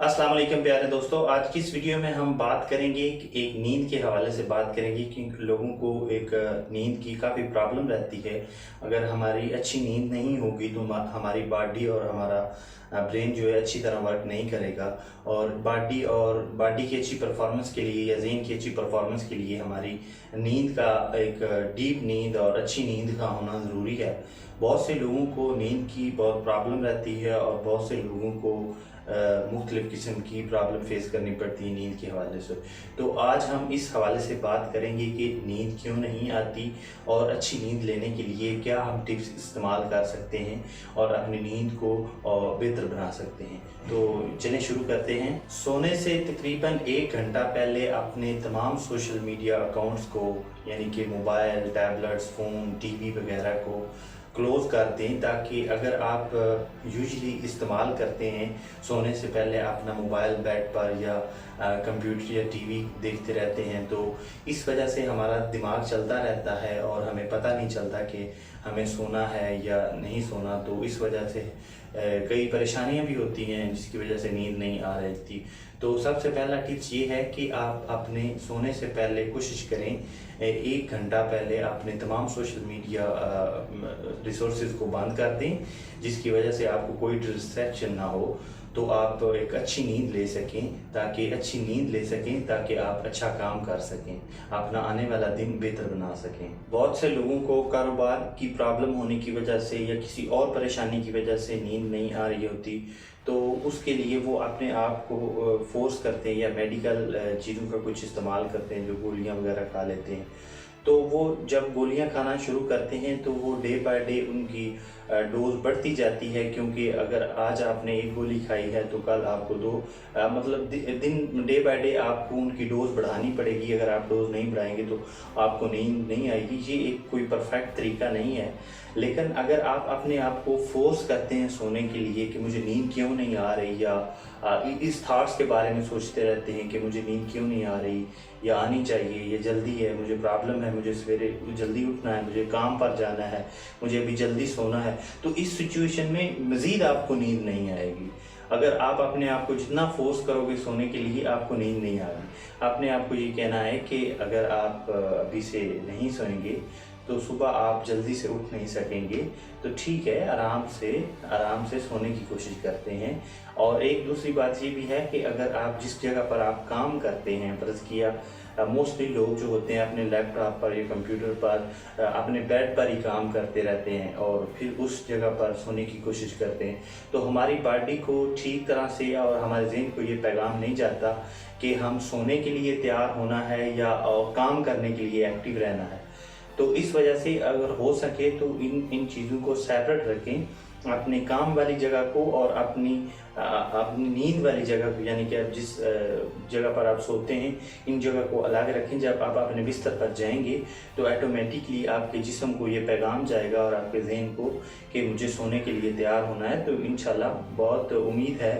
अस्सलाम वालेकुम प्यारे दोस्तों, आज की इस वीडियो में हम बात करेंगे कि एक नींद के हवाले से बात करेंगे क्योंकि लोगों को एक नींद की काफ़ी प्रॉब्लम रहती है। अगर हमारी अच्छी नींद नहीं होगी तो हमारी बॉडी और हमारा ब्रेन जो है अच्छी तरह वर्क नहीं करेगा और बॉडी की अच्छी परफॉर्मेंस के लिए या ज़हन की अच्छी परफॉर्मेंस के लिए हमारी नींद का एक डीप नींद और अच्छी नींद का होना ज़रूरी है। बहुत से लोगों को नींद की बहुत प्रॉब्लम रहती है और बहुत से लोगों को मुख्तलिफ़ किस्म की प्रॉब्लम फेस करनी पड़ती है नींद के हवाले से। तो आज हम इस हवाले से बात करेंगे कि नींद क्यों नहीं आती और अच्छी नींद लेने के लिए क्या हम टिप्स इस्तेमाल कर सकते हैं और अपनी नींद को बेहतर बना सकते हैं। तो चलें शुरू करते हैं। सोने से तकरीबन 1 घंटा पहले अपने तमाम सोशल मीडिया अकाउंट्स को यानी कि मोबाइल, टैबलेट्स, फ़ोन, टीवी वगैरह को क्लोज़ कर दें, ताकि अगर आप यूजुअली इस्तेमाल करते हैं सोने से पहले अपना मोबाइल बेड पर या कंप्यूटर या टीवी देखते रहते हैं तो इस वजह से हमारा दिमाग चलता रहता है और हमें पता नहीं चलता कि हमें सोना है या नहीं सोना। तो इस वजह से कई परेशानियां भी होती हैं जिसकी वजह से नींद नहीं आ रही थी। तो सबसे पहला टिप्स ये है कि आप अपने सोने से पहले कोशिश करें 1 घंटा पहले अपने तमाम सोशल मीडिया रिसोर्सेज को बंद कर दें, जिसकी वजह से आपको कोई डिस्ट्रैक्शन ना हो, तो आप एक अच्छी नींद ले सकें ताकि आप अच्छा काम कर सकें, अपना आने वाला दिन बेहतर बना सकें। बहुत से लोगों को कारोबार की प्रॉब्लम होने की वजह से या किसी और परेशानी की वजह से नींद नहीं आ रही होती, तो उसके लिए वो अपने आप को फोर्स करते हैं या मेडिकल चीज़ों का कुछ इस्तेमाल करते हैं, जो गोलियां वगैरह खा लेते हैं। तो वो जब गोलियां खाना शुरू करते हैं तो वो डे बाय डे उनकी डोज बढ़ती जाती है, क्योंकि अगर आज आपने 1 गोली खाई है तो कल आपको 2 मतलब दिन डे बाय डे आपको उनकी डोज बढ़ानी पड़ेगी। अगर आप डोज नहीं बढ़ाएंगे तो आपको नींद नहीं आएगी। ये एक कोई परफेक्ट तरीका नहीं है, लेकिन अगर आप अपने आप को फोर्स करते हैं सोने के लिए कि मुझे नींद क्यों नहीं आ रही, या इस थॉट्स के बारे में सोचते रहते हैं कि मुझे नींद क्यों नहीं आ रही या आनी चाहिए, ये जल्दी है, मुझे प्रॉब्लम है, मुझे सवेरे जल्दी उठना है, मुझे काम पर जाना है, मुझे अभी जल्दी सोना है, तो इस सिचुएशन में मज़ीद आपको नींद नहीं आएगी। अगर आप अपने आप को जितना फोर्स करोगे सोने के लिए, आपको नींद नहीं आएगी। अपने आप को ये कहना है कि अगर आप अभी से नहीं सोएंगे तो सुबह आप जल्दी से उठ नहीं सकेंगे, तो ठीक है, आराम से सोने की कोशिश करते हैं। और एक दूसरी बात ये भी है कि अगर आप जिस जगह पर आप काम करते हैं, फर्ज़ किया मोस्टली लोग जो होते हैं अपने लैपटॉप पर या कंप्यूटर पर अपने बेड पर ही काम करते रहते हैं और फिर उस जगह पर सोने की कोशिश करते हैं, तो हमारी बॉडी को ठीक तरह से और हमारे ज़हन को ये पैगाम नहीं जाता कि हम सोने के लिए तैयार होना है या काम करने के लिए एक्टिव रहना है। तो इस वजह से अगर हो सके तो इन चीज़ों को सेपरेट रखें, अपने काम वाली जगह को और अपनी नींद वाली जगह को, यानी कि आप जिस जगह पर आप सोते हैं इन जगह को अलग रखें। जब आप अपने बिस्तर पर जाएंगे तो ऑटोमेटिकली आपके जिस्म को ये पैगाम जाएगा और आपके ज़हन को कि मुझे सोने के लिए तैयार होना है। तो इंशाल्लाह बहुत उम्मीद है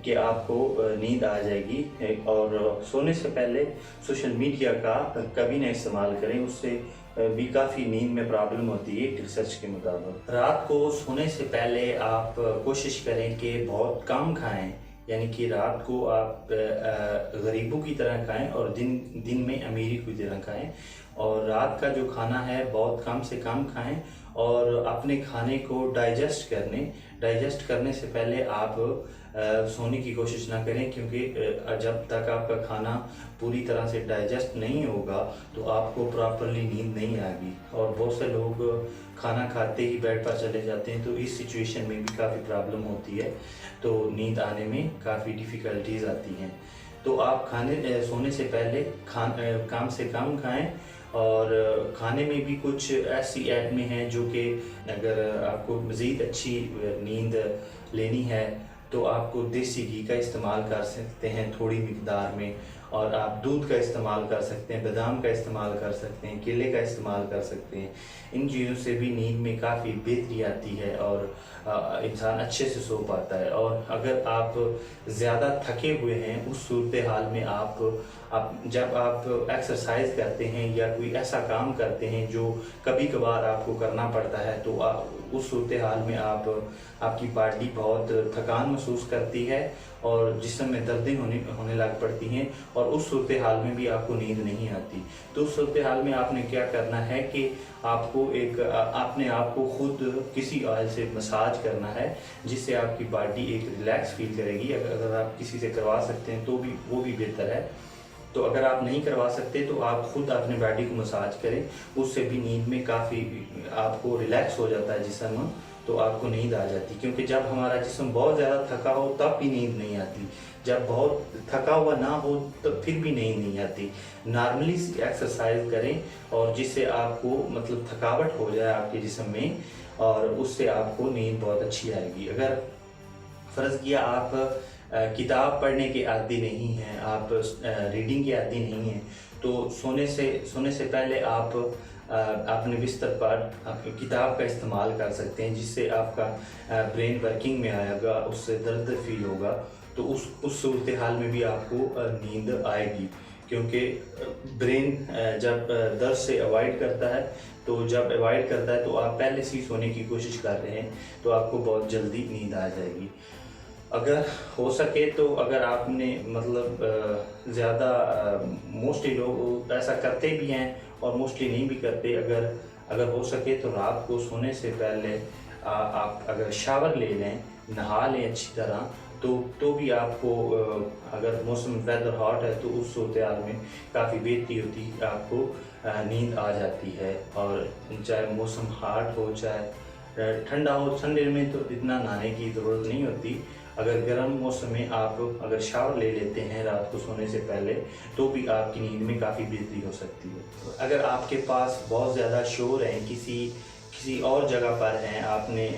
कि आपको नींद आ जाएगी। और सोने से पहले सोशल मीडिया का कभी ना इस्तेमाल करें, उससे भी काफ़ी नींद में प्रॉब्लम होती है एक रिसर्च के मुताबिक। रात को सोने से पहले आप कोशिश करें कि बहुत कम खाएं, यानी कि रात को आप गरीबों की तरह खाएं और दिन में अमीरी की तरह खाएं। और रात का जो खाना है बहुत कम से कम खाएं और अपने खाने को डाइजेस्ट करने से पहले आप सोने की कोशिश ना करें, क्योंकि जब तक आपका खाना पूरी तरह से डाइजेस्ट नहीं होगा तो आपको प्रॉपरली नींद नहीं आएगी। और बहुत से लोग खाना खाते ही बेड पर चले जाते हैं, तो इस सिचुएशन में भी काफ़ी प्रॉब्लम होती है, तो नींद आने में काफ़ी डिफ़िकल्टीज आती हैं। तो आप सोने से पहले कम से कम खाएं और खाने में भी कुछ ऐसी आइटमें हैं जो कि अगर आपको मज़ीद अच्छी नींद लेनी है तो आपको देसी घी का इस्तेमाल कर सकते हैं थोड़ी मिकदार में, और आप दूध का इस्तेमाल कर सकते हैं, बादाम का इस्तेमाल कर सकते हैं, केले का इस्तेमाल कर सकते हैं। इन चीज़ों से भी नींद में काफ़ी बेहतरी आती है और इंसान अच्छे से सो पाता है। और अगर आप ज़्यादा थके हुए हैं उस सूरत हाल में जब आप एक्सरसाइज करते हैं या कोई ऐसा काम करते हैं जो कभी कभार आपको करना पड़ता है, तो उस सूरत हाल में आपकी बॉडी बहुत थकान महसूस करती है और जिस्म में दर्दें होने लग पड़ती हैं, और उस सूरत हाल में भी आपको नींद नहीं आती। तो उस सूरत हाल में आपने क्या करना है कि आपको अपने आप को खुद किसी ऑयल से मसाज करना है, जिससे आपकी बॉडी एक रिलैक्स फील करेगी। अगर आप किसी से करवा सकते हैं तो भी वो भी बेहतर है। तो अगर आप नहीं करवा सकते तो आप खुद अपने बॉडी को मसाज करें, उससे भी नींद में काफ़ी आपको रिलैक्स हो जाता है जिस्म, तो आपको नींद आ जाती है। क्योंकि जब हमारा जिस्म बहुत ज़्यादा थका हो तब भी नींद नहीं आती, जब बहुत थका हुआ ना हो तब फिर भी नींद नहीं आती। नॉर्मली एक्सरसाइज करें और जिससे आपको मतलब थकावट हो जाए आपके जिस्म में, और उससे आपको नींद बहुत अच्छी आएगी। अगर फ़र्ज़ किया आप किताब पढ़ने के आदी नहीं हैं, आप रीडिंग के आदी नहीं हैं, तो सोने से पहले आप अपने बिस्तर पर किताब का इस्तेमाल कर सकते हैं, जिससे आपका ब्रेन वर्किंग में आएगा, उससे दर्द फील होगा। तो उस सूरत हाल में भी आपको नींद आएगी। क्योंकि ब्रेन जब दर्द से अवॉइड करता है, तो जब अवॉइड करता है तो आप पहले से ही सोने की कोशिश कर रहे हैं, तो आपको बहुत जल्दी नींद आ जाएगी। अगर हो सके तो अगर आपने मतलब ज़्यादा मोस्टली लोग ऐसा करते भी हैं और मोस्टली नहीं भी करते, अगर हो सके तो रात को सोने से पहले आप अगर शावर ले लें, नहा लें अच्छी तरह, तो भी आपको अगर मौसम वेदर हॉट है तो उस सूरत हाल में काफ़ी बेहतरी होती, आपको नींद आ जाती है। और चाहे मौसम हॉट हो चाहे ठंडा हो, ठंडे में तो इतना नहाने की ज़रूरत नहीं होती। अगर गर्म मौसम में आप अगर शावर ले लेते हैं रात को सोने से पहले, तो भी आपकी नींद में काफ़ी बेहतरी हो सकती है। अगर आपके पास बहुत ज़्यादा शोर है, किसी और जगह पर हैं, आपने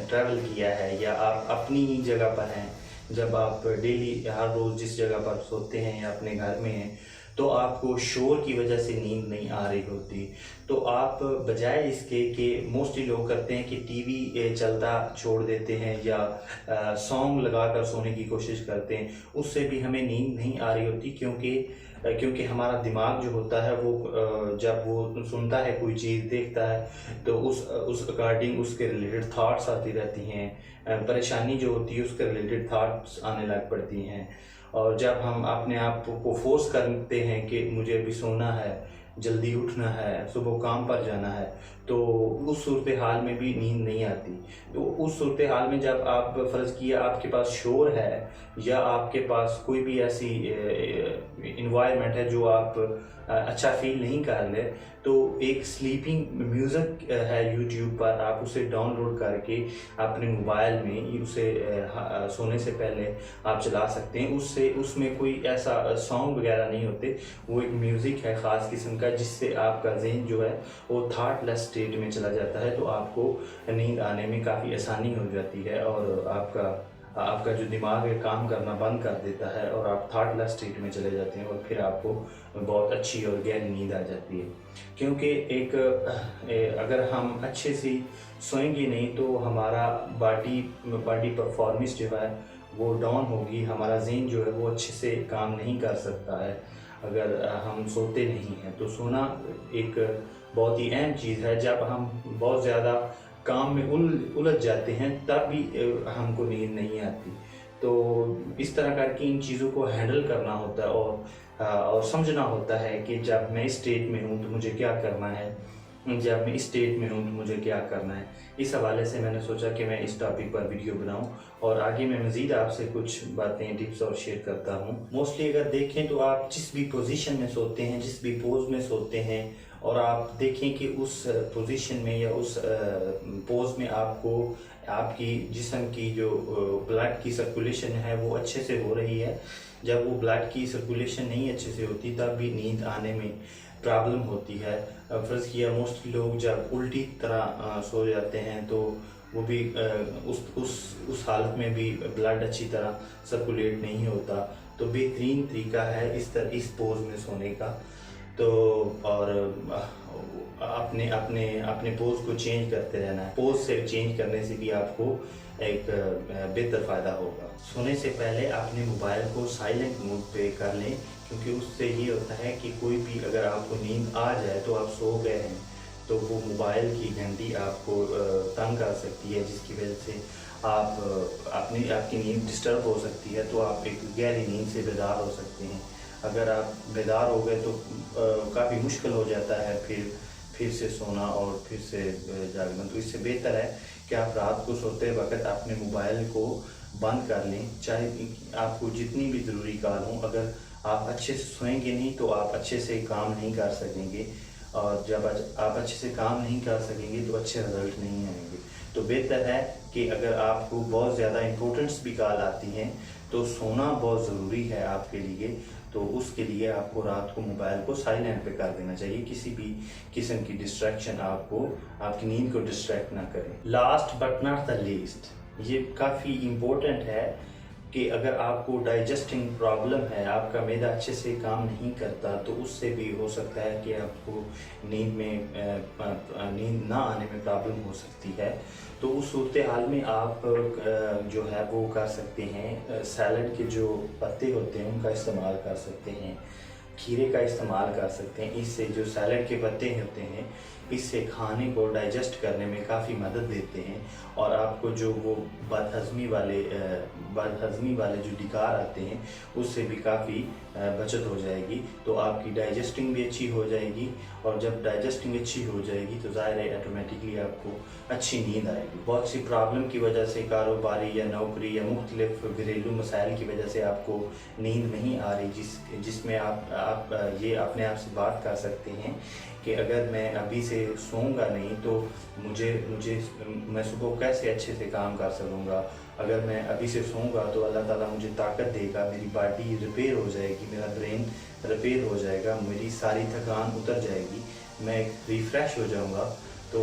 ट्रैवल किया है या आप अपनी ही जगह पर हैं, जब आप डेली हर रोज़ जिस जगह पर सोते हैं या अपने घर में हैं, तो आपको शोर की वजह से नींद नहीं आ रही होती, तो आप बजाय इसके कि मोस्टली लोग करते हैं कि टीवी चलता छोड़ देते हैं या सॉन्ग लगाकर सोने की कोशिश करते हैं, उससे भी हमें नींद नहीं आ रही होती। क्योंकि हमारा दिमाग जो होता है वो जब वो सुनता है कोई चीज़, देखता है, तो उस अकॉर्डिंग उसके रिलेटेड थाट्स आती रहती हैं, परेशानी जो होती है उसके रिलेटेड थाट्स आने लग पड़ती हैं। और जब हम अपने आप को फोर्स करते हैं कि मुझे अभी सोना है, जल्दी उठना है, सुबह काम पर जाना है, तो उस सूरत हाल में भी नींद नहीं आती। तो उस सूरत हाल में जब आप फ़र्ज़ किया आपके पास शोर है या आपके पास कोई भी ऐसी इन्वायरमेंट है जो आप अच्छा फील नहीं कर रहे, तो एक स्लीपिंग म्यूज़िक है यूट्यूब पर, आप उसे डाउनलोड करके अपने मोबाइल में उसे सोने से पहले आप चला सकते हैं। उसमें कोई ऐसा सॉन्ग वगैरह नहीं होते, वो एक म्यूज़िक है ख़ास किस्म का, जिससे आपका ज़हन जो है वो थॉटलेस स्टेट में चला जाता है, तो आपको नींद आने में काफ़ी आसानी हो जाती है और आपका जो दिमाग है काम करना बंद कर देता है और आप थॉटलेस स्टेट में चले जाते हैं, और फिर आपको बहुत अच्छी और गहरी नींद आ जाती है। क्योंकि अगर हम अच्छे से सोएंगे नहीं तो हमारा बॉडी परफॉर्मेंस जो है वो डाउन होगी, हमारा ज़हन जो है वो अच्छे से काम नहीं कर सकता है अगर हम सोते नहीं हैं। तो सोना एक बहुत ही अहम चीज़ है। जब हम बहुत ज़्यादा काम में उलझ जाते हैं तब भी हमको नींद नहीं आती। तो इस तरह करके इन चीज़ों को हैंडल करना होता है और समझना होता है कि जब मैं इस स्टेट में हूँ तो मुझे क्या करना है, जब मैं इस स्टेट में हूँ तो मुझे क्या करना है। इस हवाले से मैंने सोचा कि मैं इस टॉपिक पर वीडियो बनाऊं और आगे मैं मज़ीद आपसे कुछ बातें, टिप्स और शेयर करता हूँ। मोस्टली अगर देखें तो आप जिस भी पोजीशन में सोते हैं, जिस भी पोज में सोते हैं, और आप देखें कि उस पोजीशन में या उस पोज में आपकी जिस्म की जो ब्लड की सर्कुलेशन है वो अच्छे से हो रही है। जब वो ब्लड की सर्कुलेशन नहीं अच्छे से होती तब भी नींद आने में प्रॉब्लम होती है। फ़र्ज़ किया मोस्टली लोग जब उल्टी तरह सो जाते हैं तो वो भी उस हालत में भी ब्लड अच्छी तरह सर्कुलेट नहीं होता। तो बेहतरीन तरीका है इस पोज में सोने का। तो और अपने पोज को चेंज करते रहना है। पोज से चेंज करने से भी आपको एक बेहतर फ़ायदा होगा। सोने से पहले अपने मोबाइल को साइलेंट मोड पे कर लें, क्योंकि उससे ये होता है कि कोई भी अगर आपको नींद आ जाए तो आप सो गए हैं तो वो मोबाइल की घंटी आपको तंग कर सकती है, जिसकी वजह से आपकी नींद डिस्टर्ब हो सकती है, तो आप एक गहरी नींद से बेदार हो सकते हैं। अगर आप बेदार हो गए तो काफ़ी मुश्किल हो जाता है फिर से सोना और फिर से जागना। तो इससे बेहतर है कि आप रात को सोते वक्त अपने मोबाइल को बंद कर लें, चाहे आपको जितनी भी ज़रूरी कॉल हो। अगर आप अच्छे से सोएंगे नहीं तो आप अच्छे से काम नहीं कर सकेंगे, और जब आप अच्छे से काम नहीं कर सकेंगे तो अच्छे रिजल्ट नहीं आएंगे। तो बेहतर है कि अगर आपको बहुत ज़्यादा इम्पोर्टेंट्स भी कॉल आती हैं तो सोना बहुत ज़रूरी है आपके लिए, तो उसके लिए आपको रात को मोबाइल को साइलेंट पे कर देना चाहिए। किसी भी किस्म की डिस्ट्रैक्शन आपकी नींद को डिस्ट्रैक्ट ना करें। Last but not the least, ये काफ़ी इम्पोर्टेंट है कि अगर आपको डाइजेस्टिंग प्रॉब्लम है, आपका मैदा अच्छे से काम नहीं करता, तो उससे भी हो सकता है कि आपको नींद ना आने में प्रॉब्लम हो सकती है। तो उस सूरत हाल में आप जो है वो कर सकते हैं, सैलड के जो पत्ते होते हैं उनका इस्तेमाल कर सकते हैं, खीरे का इस्तेमाल कर सकते हैं। इससे जो सैलड के पत्ते होते हैं, इससे खाने को डाइजेस्ट करने में काफ़ी मदद देते हैं, और आपको जो वो बदहज़मी वाले जो डिकार आते हैं उससे भी काफ़ी बचत हो जाएगी। तो आपकी डाइजेस्टिंग भी अच्छी हो जाएगी, और जब डाइजेस्टिंग अच्छी हो जाएगी तो ज़ाहिर है ऑटोमेटिकली आपको अच्छी नींद आएगी। बहुत सी प्रॉब्लम की वजह से, कारोबारी या नौकरी या मुख्तलिफ घरेलू मसाइल की वजह से आपको नींद नहीं आ रही, जिसमें आप ये अपने आप से बात कर सकते हैं कि अगर मैं अभी से सोऊंगा नहीं तो मैं सुबह कैसे अच्छे से काम कर सकूंगा। अगर मैं अभी से सोऊंगा तो अल्लाह ताला मुझे ताकत देगा, मेरी बॉडी रिपेयर हो जाएगी, मेरा ब्रेन रिपेयर हो जाएगा, मेरी सारी थकान उतर जाएगी, मैं रिफ़्रेश हो जाऊंगा। तो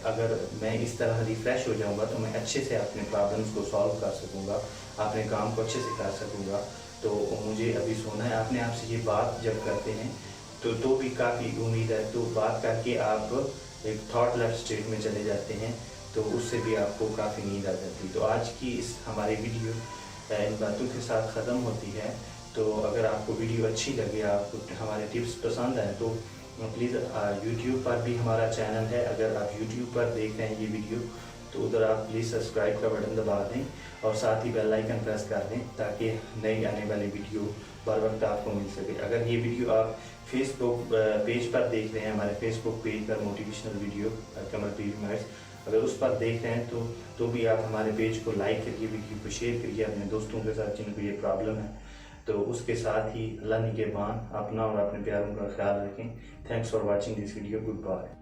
अगर मैं इस तरह रिफ़्रेश हो जाऊंगा तो मैं अच्छे से अपने प्रॉब्लम्स को सॉल्व कर सकूंगा, अपने काम को अच्छे से कर सकूंगा। तो मुझे अभी सोना है। अपने आप से ये बात जब करते हैं तो भी काफ़ी उम्मीद है, तो बात करके आप एक थॉट लेफ्ट स्टेट में चले जाते हैं, तो उससे भी आपको काफ़ी नींद आ जाती है। तो आज की इस हमारी वीडियो इन बातों के साथ ख़त्म होती है। तो अगर आपको वीडियो अच्छी लगे, आपको हमारे टिप्स पसंद आए, तो प्लीज़ यूट्यूब पर भी हमारा चैनल है, अगर आप यूट्यूब पर देख रहे हैं ये वीडियो तो उधर आप प्लीज़ सब्सक्राइब का बटन दबा दें, और साथ ही बेल आइकन प्रेस कर दें ताकि नई आने वाली वीडियो बर वक्त आपको मिल सके। अगर ये वीडियो आप फेसबुक पेज पर देख रहे हैं, हमारे फेसबुक पेज पर मोटिवेशनल वीडियो कमर टीवी मैट्स, अगर उस पर देख रहे हैं तो भी आप हमारे पेज को लाइक करिए, वीडियो को शेयर करिए अपने दोस्तों के साथ जिनको ये प्रॉब्लम है। तो उसके साथ ही अल्लाह निगहबान, अपना और अपने प्यारों का ख्याल रखें। Thanks for watching this video. Good bye.